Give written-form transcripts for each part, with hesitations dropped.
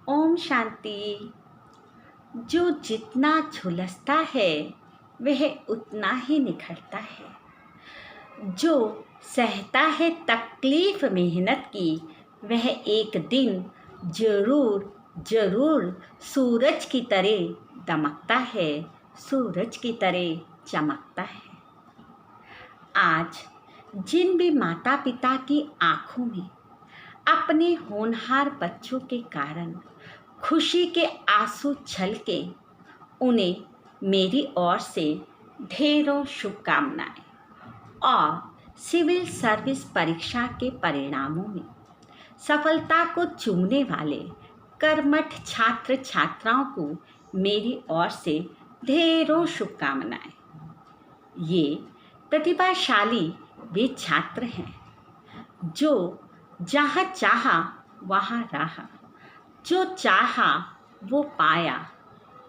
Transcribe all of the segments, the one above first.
ओम शांति। जो जितना झुलसता है वह उतना ही निखरता है। जो सहता है तकलीफ मेहनत की वह एक दिन जरूर जरूर सूरज की तरह दमकता है, सूरज की तरह चमकता है। आज जिन भी माता पिता की आंखों में अपने होनहार बच्चों के कारण खुशी के आंसू छलके, उन्हें मेरी ओर से ढेरों शुभकामनाएं। और सिविल सर्विस परीक्षा के परिणामों में सफलता को चूमने वाले कर्मठ छात्र छात्राओं को मेरी ओर से ढेरों शुभकामनाएं। ये प्रतिभाशाली वे छात्र हैं जो जहाँ चाहा वहाँ रहा, जो चाहा वो पाया,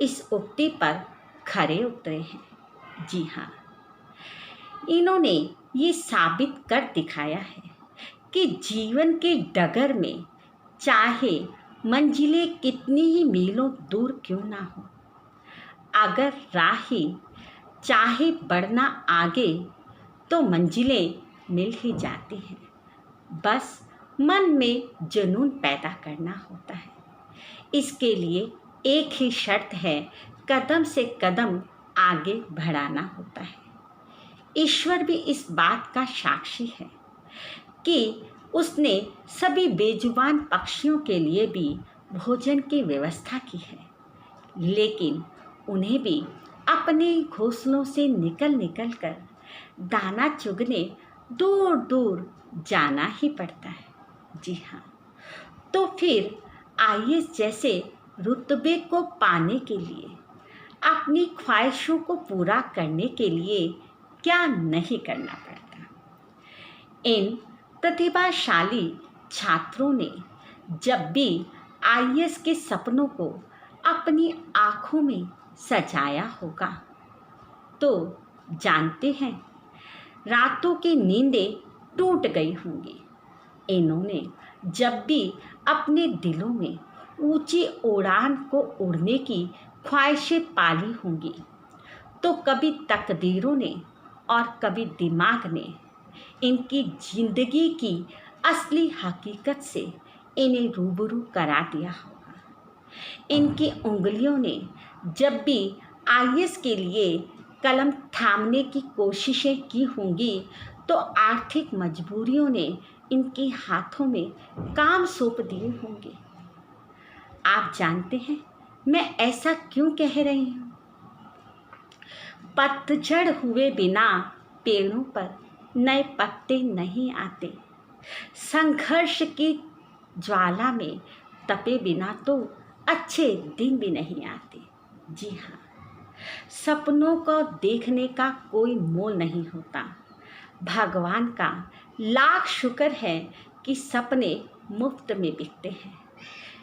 इस उक्ति पर खरे उतरे हैं। जी हाँ, इन्होंने ये साबित कर दिखाया है कि जीवन के डगर में चाहे मंजिलें कितनी ही मीलों दूर क्यों ना हो, अगर राही चाहे बढ़ना आगे तो मंजिलें मिल ही जाती हैं। बस मन में जुनून पैदा करना होता है। इसके लिए एक ही शर्त है, कदम से कदम आगे बढ़ाना होता है। ईश्वर भी इस बात का साक्षी है कि उसने सभी बेजुबान पक्षियों के लिए भी भोजन की व्यवस्था की है, लेकिन उन्हें भी अपने घोंसलों से निकल निकल कर दाना चुगने दूर दूर जाना ही पड़ता है। जी हाँ, तो फिर आईएएस जैसे रुतबे को पाने के लिए, अपनी ख्वाहिशों को पूरा करने के लिए क्या नहीं करना पड़ता। इन प्रतिभाशाली छात्रों ने जब भी आईएएस के सपनों को अपनी आँखों में सजाया होगा तो जानते हैं रातों की नींदें टूट गई होंगी। इन्होंने जब भी अपने दिलों में ऊंची उड़ान को उड़ने की ख्वाहिशें पाली होंगी तो कभी तकदीरों ने और कभी दिमाग ने इनकी जिंदगी की असली हकीकत से इन्हें रूबरू करा दिया होगा। इनकी उंगलियों ने जब भी आईएएस के लिए कलम थामने की कोशिशें की होंगी तो आर्थिक मजबूरियों ने इनके हाथों में काम सौंप दिए होंगे। आप जानते हैं मैं ऐसा क्यों कह रही हूँ? पतझड़ हुए बिना पेड़ों पर नए पत्ते नहीं आते। संघर्ष की ज्वाला में तपे बिना तो अच्छे दिन भी नहीं आते। जी हाँ, सपनों को देखने का कोई मोल नहीं होता। भगवान का लाख शुक्र है कि सपने मुफ्त में बिकते हैं।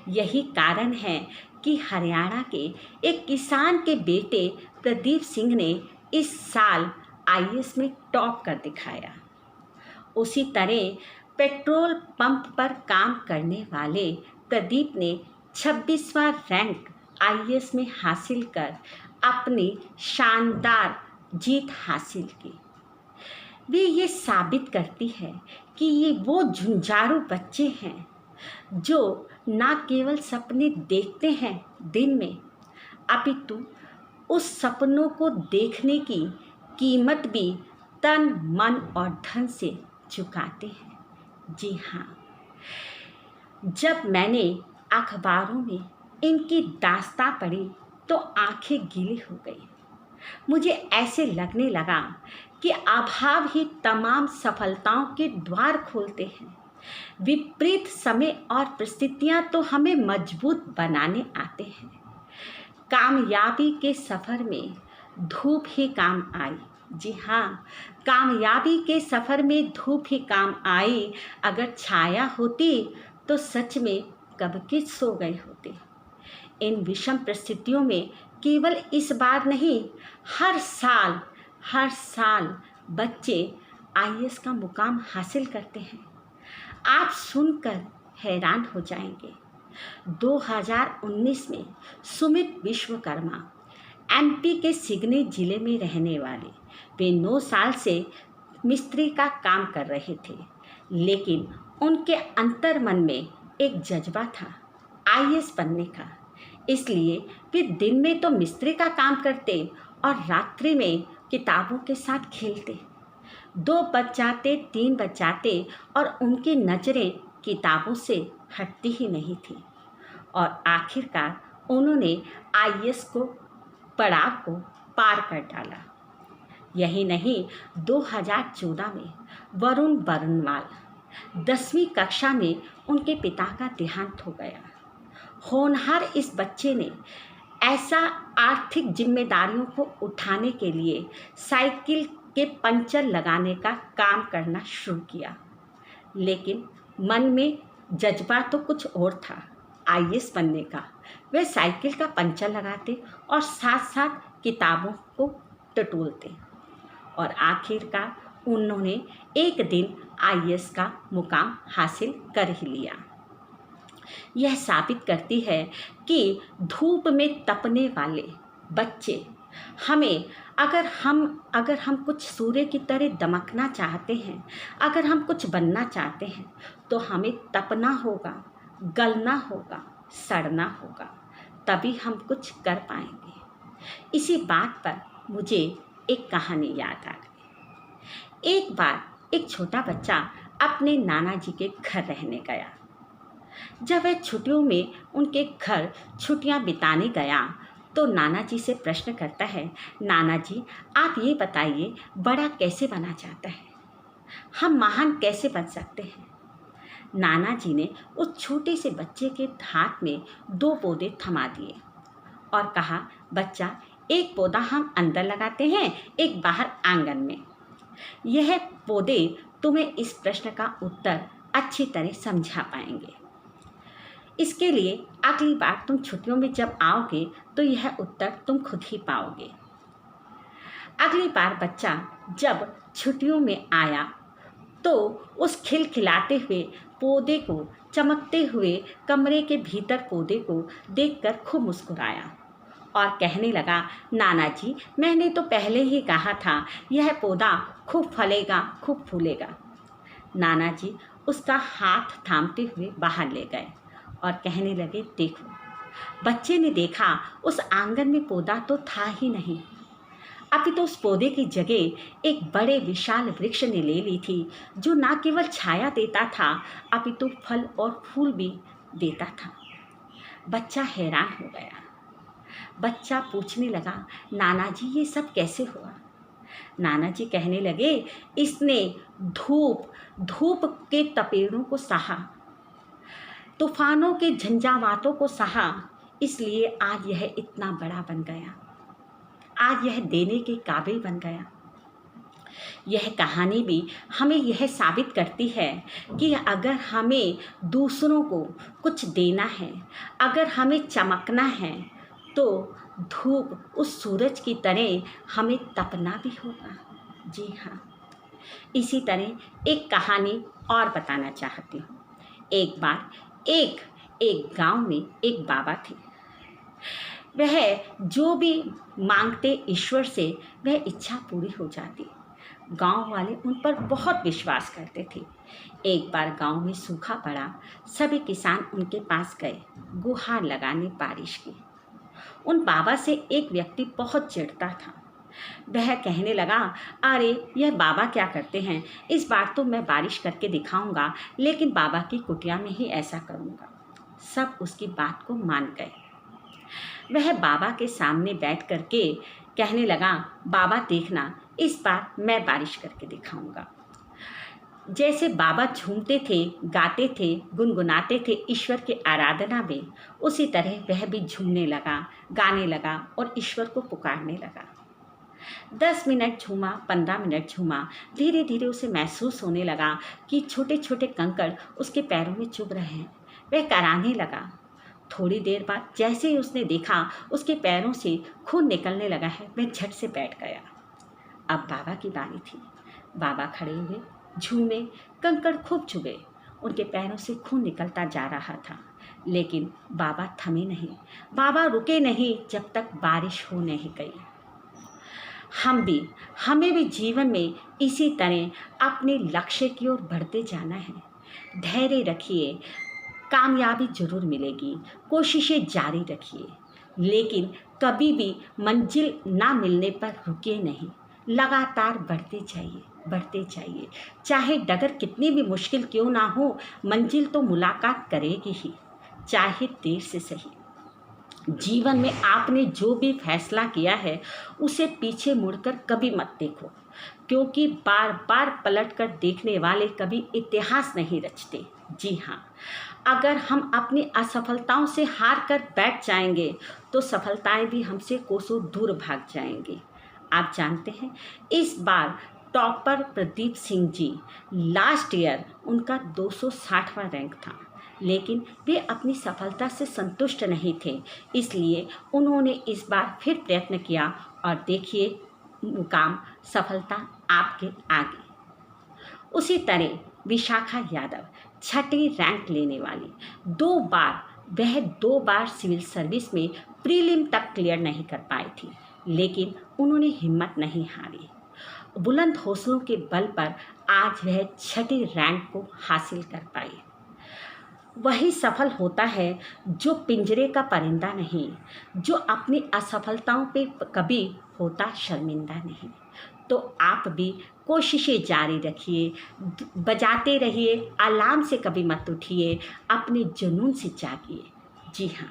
यही कारण है कि हरियाणा के एक किसान के बेटे प्रदीप सिंह ने इस साल आईएएस में टॉप कर दिखाया। उसी तरह पेट्रोल पंप पर काम करने वाले प्रदीप ने 26वां रैंक आईएएस में हासिल कर अपनी शानदार जीत हासिल की। वे ये साबित करती है कि ये वो झुंझारू बच्चे हैं जो ना केवल सपने देखते हैं दिन में, अपितु उस सपनों को देखने की कीमत भी तन मन और धन से चुकाते हैं। जी हाँ, जब मैंने अखबारों में इनकी दास्तां पढ़ी तो आंखें गीली हो गई। मुझे ऐसे लगने लगा कि अभाव ही तमाम सफलताओं के द्वार खोलते हैं। विपरीत समय और परिस्थितियां तो हमें मजबूत बनाने आते हैं। कामयाबी के सफ़र में धूप ही काम आई। जी हाँ, कामयाबी के सफ़र में धूप ही काम आई। अगर छाया होती तो सच में कब के सो गए होते। इन विषम परिस्थितियों में केवल इस बार नहीं, हर साल बच्चे आईएएस का मुकाम हासिल करते हैं। आप सुनकर हैरान हो जाएंगे। 2019 में सुमित विश्वकर्मा एमपी के सिगनी जिले में रहने वाले, वे 9 साल से मिस्त्री का काम कर रहे थे, लेकिन उनके अंतर्मन में एक जज्बा था आईएएस बनने का। इसलिए वे दिन में तो मिस्त्री का काम करते और रात्रि में किताबों के साथ खेलते। 2 बज जाते, 3 बज जाते और उनकी नज़रें किताबों से हटती ही नहीं थी और आखिरकार उन्होंने आईएएस को पड़ाव को पार कर डाला। यही नहीं, 2014 में वरुण बरनवाल 10वीं कक्षा में उनके पिता का देहांत हो गया। होनहार इस बच्चे ने ऐसा आर्थिक जिम्मेदारियों को उठाने के लिए साइकिल के पंचर लगाने का काम करना शुरू किया, लेकिन मन में जज्बा तो कुछ और था आईएएस बनने का। वे साइकिल का पंचर लगाते और साथ साथ किताबों को टटोलते और आखिरकार उन्होंने एक दिन आईएएस का मुकाम हासिल कर ही लिया। यह साबित करती है कि धूप में तपने वाले बच्चे हमें अगर हम कुछ सूर्य की तरह दमकना चाहते हैं, अगर हम कुछ बनना चाहते हैं, तो हमें तपना होगा, गलना होगा, सड़ना होगा, तभी हम कुछ कर पाएंगे। इसी बात पर मुझे एक कहानी याद आ गई। एक बार एक छोटा बच्चा अपने नाना जी के घर रहने गया। जब वह छुट्टियों में उनके घर छुट्टियां बिताने गया तो नाना जी से प्रश्न करता है, नाना जी आप ये बताइए, बड़ा कैसे बना चाहता है, हम महान कैसे बन सकते हैं। नाना जी ने उस छोटे से बच्चे के हाथ में 2 पौधे थमा दिए और कहा, बच्चा एक पौधा हम अंदर लगाते हैं, एक बाहर आंगन में। यह पौधे तुम्हें इस प्रश्न का उत्तर अच्छी तरह समझा पाएंगे। इसके लिए अगली बार तुम छुट्टियों में जब आओगे तो यह उत्तर तुम खुद ही पाओगे। अगली बार बच्चा जब छुट्टियों में आया तो उस खिलखिलाते हुए पौधे को, चमकते हुए कमरे के भीतर पौधे को देखकर खूब मुस्कुराया और कहने लगा, नाना जी मैंने तो पहले ही कहा था यह पौधा खूब फलेगा, खूब फूलेगा। नाना जी उसका हाथ थामते हुए बाहर ले गए और कहने लगे, देखो। बच्चे ने देखा उस आंगन में पौधा तो था ही नहीं, अभी तो उस पौधे की जगह एक बड़े विशाल वृक्ष ने ले ली थी, जो ना केवल छाया देता था, अभी तो फल और फूल भी देता था। बच्चा हैरान हो गया। बच्चा पूछने लगा, नाना जी ये सब कैसे हुआ। नाना जी कहने लगे, इसने धूप के तपेड़ों को सहा, तूफानों के झंझावातों को सहा, इसलिए आज यह इतना बड़ा बन गया, आज यह देने के काबिल बन गया। यह कहानी भी हमें यह साबित करती है कि अगर हमें दूसरों को कुछ देना है, अगर हमें चमकना है, तो धूप उस सूरज की तरह हमें तपना भी होगा। जी हाँ, इसी तरह एक कहानी और बताना चाहती हूँ। एक बार एक गांव में एक बाबा थे। वह जो भी मांगते ईश्वर से वह इच्छा पूरी हो जाती। गांव वाले उन पर बहुत विश्वास करते थे। एक बार गांव में सूखा पड़ा, सभी किसान उनके पास गए गुहार लगाने बारिश की। उन बाबा से एक व्यक्ति बहुत चिढ़ता था। वह कहने लगा, अरे यह बाबा क्या करते हैं, इस बार तो मैं बारिश करके दिखाऊंगा, लेकिन बाबा की कुटिया में ही ऐसा करूंगा। सब उसकी बात को मान गए। वह बाबा के सामने बैठ करके कहने लगा, बाबा देखना, इस बार मैं बारिश करके दिखाऊंगा। जैसे बाबा झूमते थे, गाते थे, गुनगुनाते थे ईश्वर की आराधना में, उसी तरह वह भी झूमने लगा, गाने लगा और ईश्वर को पुकारने लगा। 10 मिनट झूमा, 15 मिनट झूमा, धीरे धीरे उसे महसूस होने लगा कि छोटे छोटे कंकड़ उसके पैरों में चुभ रहे हैं। वह कराहने लगा। थोड़ी देर बाद जैसे ही उसने देखा उसके पैरों से खून निकलने लगा है, वह झट से बैठ गया। अब बाबा की बारी थी। बाबा खड़े हुए, झूमे, कंकड़ खूब चुभे, उनके पैरों से खून निकलता जा रहा था। लेकिन बाबा थमे नहीं, बाबा रुके नहीं जब तक बारिश हो नहीं गई। हमें भी जीवन में इसी तरह अपने लक्ष्य की ओर बढ़ते जाना है। धैर्य रखिए, कामयाबी जरूर मिलेगी, कोशिशें जारी रखिए, लेकिन कभी भी मंजिल ना मिलने पर रुकिए नहीं, लगातार बढ़ते जाइए। चाहे डगर कितनी भी मुश्किल क्यों ना हो, मंजिल तो मुलाकात करेगी ही, चाहे देर से सही। जीवन में आपने जो भी फैसला किया है उसे पीछे मुड़कर कभी मत देखो, क्योंकि बार बार पलटकर देखने वाले कभी इतिहास नहीं रचते। जी हाँ, अगर हम अपनी असफलताओं से हार कर बैठ जाएंगे तो सफलताएं भी हमसे कोसों दूर भाग जाएंगी। आप जानते हैं, इस बार topper Pradeep Singh ji, last year उनका 260वां रैंक था, लेकिन वे अपनी सफलता से संतुष्ट नहीं थे, इसलिए उन्होंने इस बार फिर प्रयत्न किया और देखिए मुकाम, सफलता आपके आगे। उसी तरह विशाखा यादव, छठी रैंक लेने वाली, वह दो बार सिविल सर्विस में प्रीलिम तक क्लियर नहीं कर पाई थी, लेकिन उन्होंने हिम्मत नहीं हारी। बुलंद हौसलों के बल पर आज वह छठी रैंक को हासिल कर पाई। वही सफल होता है जो पिंजरे का परिंदा नहीं, जो अपनी असफलताओं पे कभी होता शर्मिंदा नहीं। तो आप भी कोशिशें जारी रखिए, बजाते रहिए, अलार्म से कभी मत उठिए, अपने जुनून से जागिए। जी हाँ,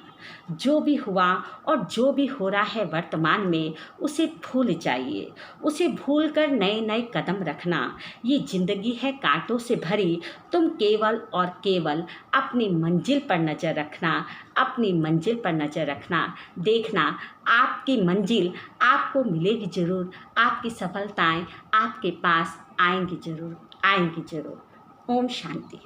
जो भी हुआ और जो भी हो रहा है वर्तमान में, उसे भूल जाइए, उसे भूल कर नए नए कदम रखना। ये जिंदगी है कांटों से भरी, तुम केवल और केवल अपनी मंजिल पर नज़र रखना, अपनी मंजिल पर नज़र रखना। देखना, आपकी मंजिल आपको मिलेगी ज़रूर, आपकी सफलताएं आपके पास आएंगी ज़रूर। ओम शांति।